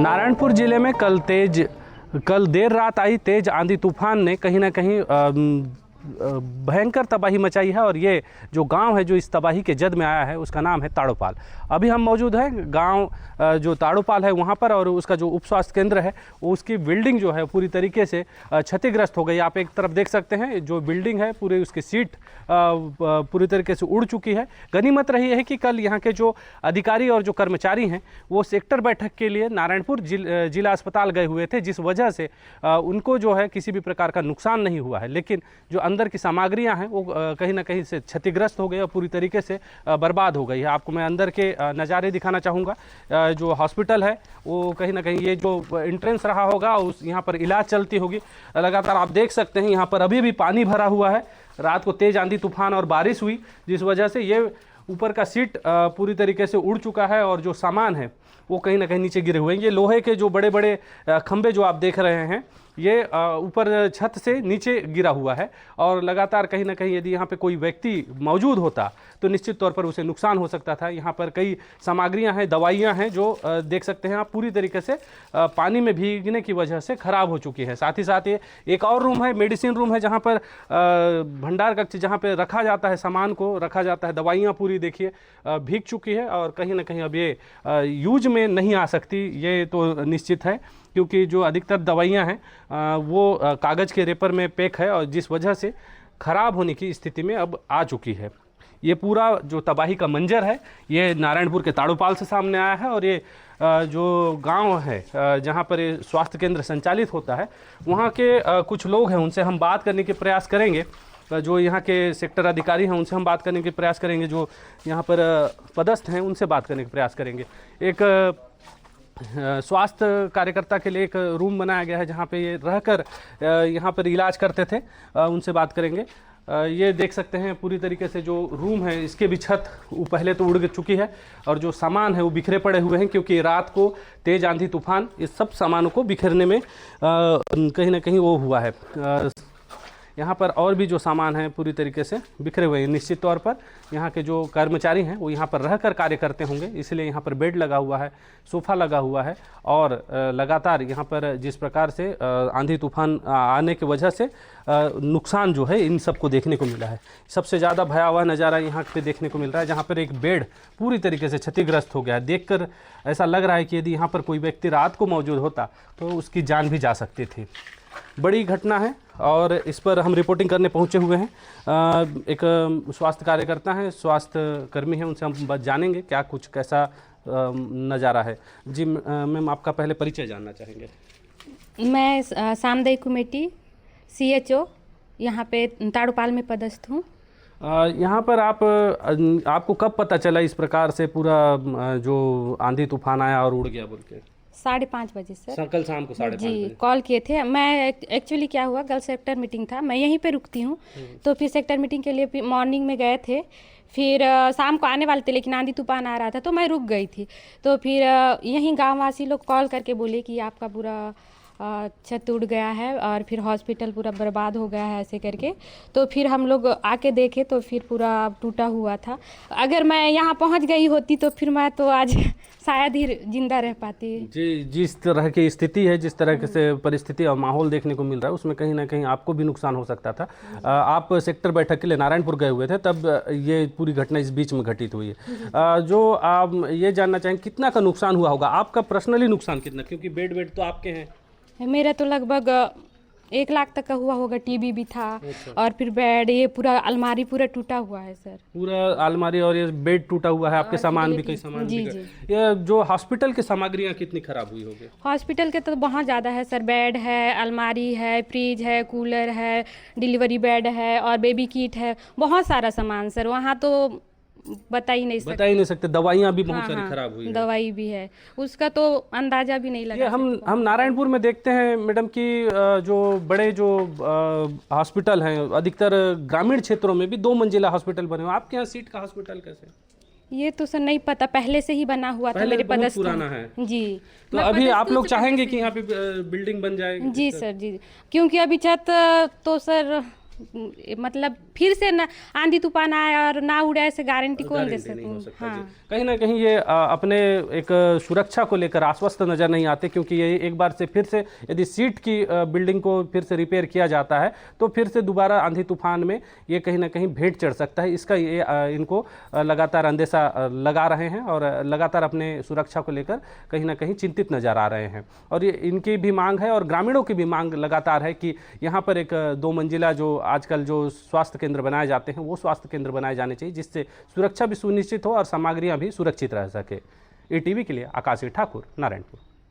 नारायणपुर जिले में कल देर रात आई तेज आंधी तूफान ने कहीं ना कहीं भयंकर तबाही मचाई है। और ये जो गांव है जो इस तबाही के जद में आया है उसका नाम है ताड़ोपाल। अभी हम मौजूद हैं गांव जो ताड़ोपाल है वहाँ पर, और उसका जो उप स्वास्थ्य केंद्र है उसकी बिल्डिंग जो है पूरी तरीके से क्षतिग्रस्त हो गई। आप एक तरफ देख सकते हैं जो बिल्डिंग है पूरी उसकी सीट पूरी तरीके से उड़ चुकी है। गनीमत रही है कि कल यहाँ के जो अधिकारी और जो कर्मचारी हैं वो सेक्टर बैठक के लिए नारायणपुर जिला अस्पताल गए हुए थे, जिस वजह से उनको जो है किसी भी प्रकार का नुकसान नहीं हुआ है। लेकिन जो अंदर की सामग्रियां हैं वो कहीं ना कहीं से क्षतिग्रस्त हो गई और पूरी तरीके से बर्बाद हो गई है। आपको मैं अंदर के नज़ारे दिखाना चाहूँगा। जो हॉस्पिटल है वो कहीं ना कहीं ये जो एंट्रेंस रहा होगा उस यहाँ पर इलाज चलती होगी लगातार। आप देख सकते हैं यहाँ पर अभी भी पानी भरा हुआ है। रात को तेज़ आंधी तूफान और बारिश हुई जिस वजह से ये ऊपर का सीट पूरी तरीके से उड़ चुका है और जो सामान है वो कहीं ना कहीं नीचे गिरे हुए हैं। ये लोहे के जो बड़े बड़े खंभे जो आप देख रहे हैं ये ऊपर छत से नीचे गिरा हुआ है और लगातार कहीं ना कहीं यदि यहाँ पे कोई व्यक्ति मौजूद होता तो निश्चित तौर पर उसे नुकसान हो सकता था। यहाँ पर कई सामग्रियाँ हैं, दवाइयाँ हैं जो देख सकते हैं आप पूरी तरीके से पानी में भीगने की वजह से ख़राब हो चुकी है। साथ ही साथ ये एक और रूम है, मेडिसिन रूम है, जहाँ पर भंडार कक्ष जहाँ पर रखा जाता है, सामान को रखा जाता है, दवाइयाँ पूरी देखिए भीग चुकी है और कहीं ना कहीं अब ये यूज में नहीं आ सकती, ये तो निश्चित है, क्योंकि जो अधिकतर दवाइयां हैं वो कागज़ के रेपर में पैक है और जिस वजह से ख़राब होने की स्थिति में अब आ चुकी है। ये पूरा जो तबाही का मंजर है ये नारायणपुर के ताड़ोपाल से सामने आया है। और ये जो गांव है जहां पर ये स्वास्थ्य केंद्र संचालित होता है वहां के कुछ लोग हैं, उनसे हम बात करने के प्रयास करेंगे। जो यहाँ के सेक्टर अधिकारी हैं उनसे हम बात करने के प्रयास करेंगे, जो यहाँ पर पदस्थ हैं उनसे बात करने के प्रयास करेंगे। एक स्वास्थ्य कार्यकर्ता के लिए एक रूम बनाया गया है जहाँ पे ये रहकर यहाँ पर इलाज करते थे, उनसे बात करेंगे। ये देख सकते हैं पूरी तरीके से जो रूम है इसके भी छत पहले तो उड़ चुकी है और जो सामान है वो बिखरे पड़े हुए हैं, क्योंकि रात को तेज़ आंधी तूफान इस सब सामानों को बिखरने में कहीं ना कहीं वो हुआ है। यहाँ पर और भी जो सामान है पूरी तरीके से बिखरे हुए हैं। निश्चित तौर पर यहाँ के जो कर्मचारी हैं वो यहाँ पर रहकर कार्य करते होंगे, इसलिए यहाँ पर बेड लगा हुआ है, सोफ़ा लगा हुआ है और लगातार यहाँ पर जिस प्रकार से आंधी तूफान आने की वजह से नुकसान जो है इन सबको देखने को मिला है। सबसे ज़्यादा भयावह नज़ारा यहाँ पे देखने को मिल रहा है जहाँ पर एक बेड पूरी तरीके से क्षतिग्रस्त हो गया है। देखकर ऐसा लग रहा है कि यदि यहाँ पर कोई व्यक्ति रात को मौजूद होता तो उसकी जान भी जा सकती थी। बड़ी घटना है और इस पर हम रिपोर्टिंग करने पहुंचे हुए हैं। एक स्वास्थ्य कार्यकर्ता हैं, स्वास्थ्य कर्मी हैं, उनसे हम जानेंगे क्या कुछ कैसा नज़ारा है। जी मैम, आपका पहले परिचय जानना चाहेंगे। मैं सामदाई कमेटी CHO यहाँ पे ताड़ोपाल में पदस्थ हूँ। यहाँ पर आपको कब पता चला इस प्रकार से पूरा जो आंधी तूफान आया और उड़ गया बोल के? 5:30 बजे सर, कल शाम को 5:30 जी बजे कॉल किए थे। मैं एक्चुअली क्या हुआ, कल सेक्टर मीटिंग था, मैं यहीं पे रुकती हूँ, तो फिर सेक्टर मीटिंग के लिए मॉर्निंग में गए थे, फिर शाम को आने वाले थे लेकिन आंधी तूफान आ रहा था तो मैं रुक गई थी। तो फिर यहीं गाँव वासी लोग कॉल करके बोले कि आपका पूरा छत उड़ गया है और फिर हॉस्पिटल पूरा बर्बाद हो गया है ऐसे करके। तो फिर हम लोग आके देखे तो फिर पूरा टूटा हुआ था। अगर मैं यहाँ पहुँच गई होती तो फिर मैं तो आज शायद ही जिंदा रह पाती। जी, जिस तरह की स्थिति है, जिस तरह से परिस्थिति और माहौल देखने को मिल रहा है उसमें कहीं ना कहीं आपको भी नुकसान हो सकता था। आप सेक्टर बैठक के लिए नारायणपुर गए हुए थे, तब ये पूरी घटना इस बीच में घटित हुई है। जो आप ये जानना चाहेंगे कितना का नुकसान हुआ होगा आपका पर्सनली नुकसान कितना, क्योंकि बेड तो आपके हैं? मेरा तो लगभग 1 लाख तक का हुआ होगा। टीवी भी था और फिर बेड, ये पूरा अलमारी पूरा टूटा हुआ है सर। पूरा अलमारी और ये बेड टूटा हुआ है, आपके सामान भी, कई सामान जी भी। जी। ये जो हॉस्पिटल की सामग्रियाँ कितनी खराब हुई होगी? हॉस्पिटल के तो बहुत ज़्यादा है सर। बेड है, अलमारी है, फ्रिज है, कूलर है, डिलीवरी बेड है और बेबी किट है, बहुत सारा सामान सर। वहाँ तो बता ही नहीं सकते। दवाइयाँ भी बहुत सारी खराब हुई है। दवाई भी है, उसका तो अंदाजा भी नहीं लगा। हम नारायणपुर में देखते हैं मैडम कि जो बड़े जो हॉस्पिटल हैं अधिकतर ग्रामीण क्षेत्रों में भी 2 मंजिला हॉस्पिटल बने हुए। आपके यहाँ सीट का हॉस्पिटल कैसे? ये तो सर नहीं पता, पहले से ही बना हुआ था, मेरे पदस्थ पुराना है जी। तो अभी आप लोग चाहेंगे कि यहाँ पे बिल्डिंग बन जाए? जी सर जी, क्योंकि अभी छत तो सर मतलब फिर से ना आंधी तूफान आए और ना उड़े, ऐसे गारंटी कौन दे सकता। हाँ, कहीं ना कहीं ये अपने एक सुरक्षा को लेकर आश्वस्त नजर नहीं आते, क्योंकि ये एक बार से फिर से यदि सीट की बिल्डिंग को फिर से रिपेयर किया जाता है तो फिर से दोबारा आंधी तूफान में ये कहीं ना कहीं भेंट चढ़ सकता है। इसका ये इनको लगातार अंदेशा लगा रहे हैं और लगातार अपने सुरक्षा को लेकर कहीं ना कहीं चिंतित नजर आ रहे हैं। और ये इनकी भी मांग है और ग्रामीणों की भी मांग लगातार है कि यहाँ पर एक 2 मंजिला जो आजकल जो स्वास्थ्य केंद्र बनाए जाते हैं वो स्वास्थ्य केंद्र बनाए जाने चाहिए, जिससे सुरक्षा भी सुनिश्चित हो और सामग्रियाँ भी सुरक्षित रह सके। ईटीवी के लिए आकाशी ठाकुर, नारायणपुर।